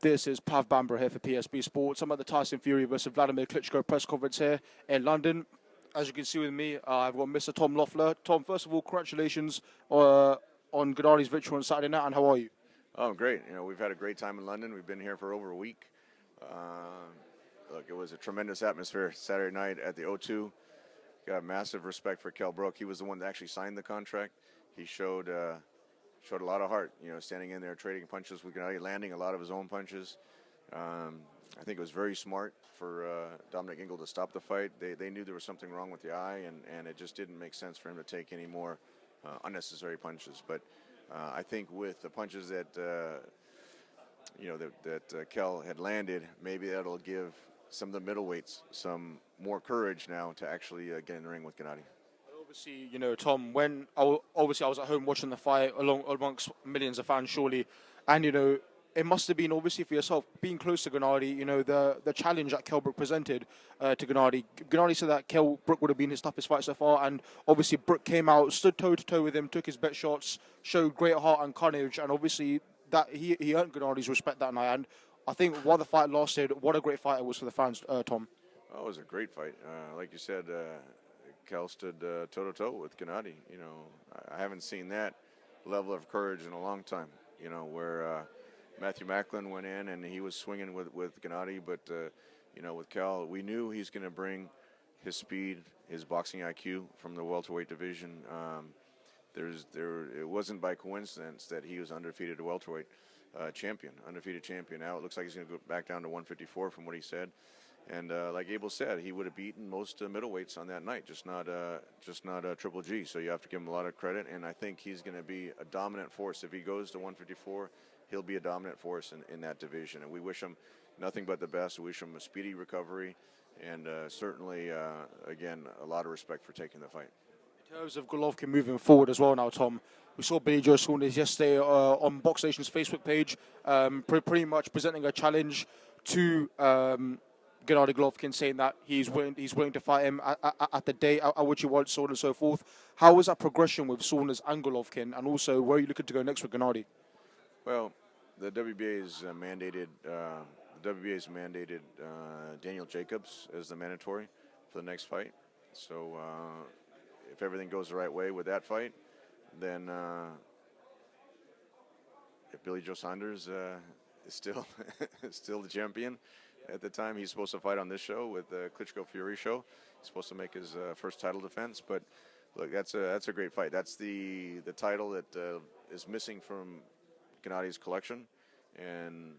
This is Pav Bambra here for PSB Sports. I'm at the Tyson Fury versus Vladimir Klitschko press conference here in London. As you can see with me, I've got Mr. Tom Loeffler. Tom, first of all, congratulations on Gennadi's victory on Saturday night, and how are you? Oh, great. You know, we've had a great time in London. We've been here for over a week. Look, it was a tremendous atmosphere Saturday night at the O2. Got massive respect for Kell. He was the one that actually signed the contract. He showed a lot of heart, you know, standing in there, trading punches with Gennadi, landing a lot of his own punches. I think it was very smart for Dominic Ingle to stop the fight. They knew there was something wrong with the eye, and it just didn't make sense for him to take any more unnecessary punches. But I think with the punches that that Kell had landed, maybe that'll give some of the middleweights some more courage now to actually get in the ring with Gennadi. Obviously, you know, Tom, when I was at home watching the fight amongst millions of fans, surely, and you know, it must have been obviously for yourself being close to Gennadi. You know, the challenge that Kell presented to Gennadi. Gennadi said that Kell would have been his toughest fight so far, and obviously Brook came out, stood toe to toe with him, took his bet shots, showed great heart and courage, and obviously that he earned Gennadi's respect that night. And I think while the fight lasted, what a great fight it was for the fans, Tom. Oh, it was a great fight. Like you said, Kell stood toe-to-toe with Gennadi. You know, I haven't seen that level of courage in a long time, you know, where Matthew Macklin went in and he was swinging with Gennadi, but, you know, with Kell, we knew he's going to bring his speed, his boxing IQ from the welterweight division. It wasn't by coincidence that he was undefeated welterweight undefeated champion. Now it looks like he's going to go back down to 154 from what he said. And like Abel said, he would have beaten most middleweights on that night, just not Triple G. So you have to give him a lot of credit. And I think he's going to be a dominant force. If he goes to 154, he'll be a dominant force in that division. And we wish him nothing but the best. We wish him a speedy recovery. And certainly, again, a lot of respect for taking the fight. In terms of Golovkin moving forward as well now, Tom, we saw Billy Joe Saunders yesterday on Box Nation's Facebook page pretty much presenting a challenge to Gennadi Golovkin, saying that he's willing to fight him at the date at which he wants, so on and so forth. How was that progression with Saunders and Golovkin, and also where are you looking to go next with Gennadi? Well, the WBA's mandated Daniel Jacobs as the mandatory for the next fight. So if everything goes the right way with that fight, then if Billy Joe Saunders is still still the champion at the time he's supposed to fight on this show with the Klitschko Fury show, he's supposed to make his first title defense. But look, that's a great fight. That's the title that is missing from Gennadi's collection, and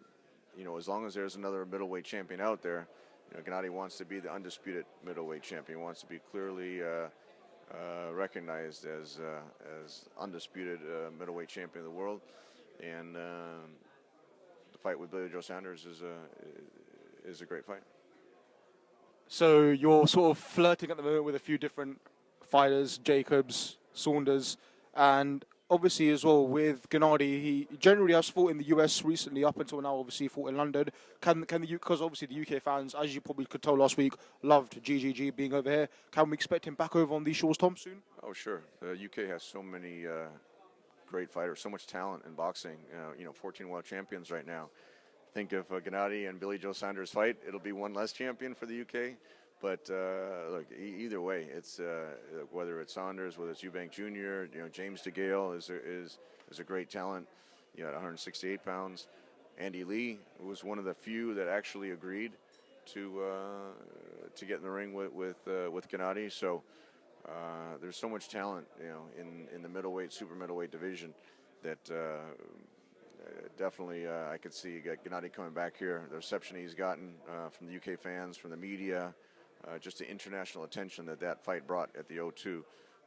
you know, as long as there's another middleweight champion out there, you know, Gennadi wants to be the undisputed middleweight champion. He wants to be clearly recognized as undisputed middleweight champion of the world, and the fight with Billy Joe Saunders is a great fight. So you're sort of flirting at the moment with a few different fighters, Jacobs, Saunders, and obviously as well with Gennadi. He generally has fought in the US recently, up until now. Obviously fought in London. Because obviously the UK fans, as you probably could tell last week, loved GGG being over here. Can we expect him back over on these shores, Tom, soon? Oh, sure. The UK has so many great fighters, so much talent in boxing. 14 world champions right now. Think if Gennadi and Billy Joe Saunders fight, it'll be one less champion for the UK. But look, either way, it's whether it's Saunders, whether it's Eubank Jr., you know, James DeGale is a great talent. You know, at 168 pounds, Andy Lee was one of the few that actually agreed to get in the ring with Gennadi. So there's so much talent, you know, in the middleweight, super middleweight division that definitely I could see Gennadi coming back here. The reception he's gotten from the UK fans, from the media. Just the international attention that fight brought at the O2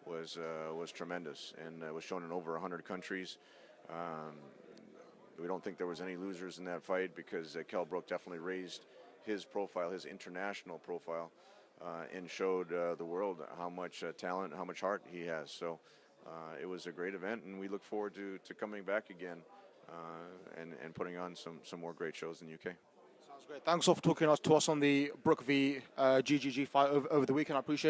was tremendous, and was shown in over 100 countries. We don't think there was any losers in that fight because Kell definitely raised his profile, his international profile, and showed the world how much talent, how much heart he has. So it was a great event, and we look forward to coming back again and putting on some more great shows in the UK. Sounds great. Thanks for talking to us on the Brook v GGG fight over the weekend. I appreciate it.